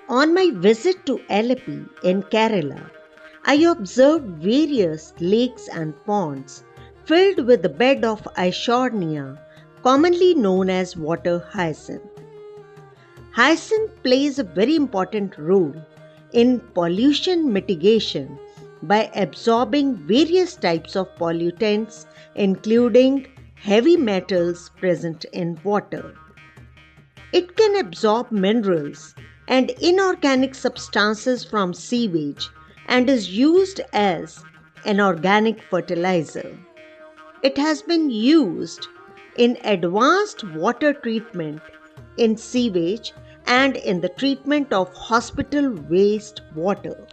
On my visit to Alleppey in Kerala, I observed various lakes and ponds filled with the bed of Eichhornia, commonly known as water hyacinth. Hyacinth plays a very important role in pollution mitigation by absorbing various types of pollutants, including heavy metals present in water. It can absorb minerals and inorganic substances from sewage and is used as an organic fertilizer. It has been used in advanced water treatment in sewage and in the treatment of hospital wastewater.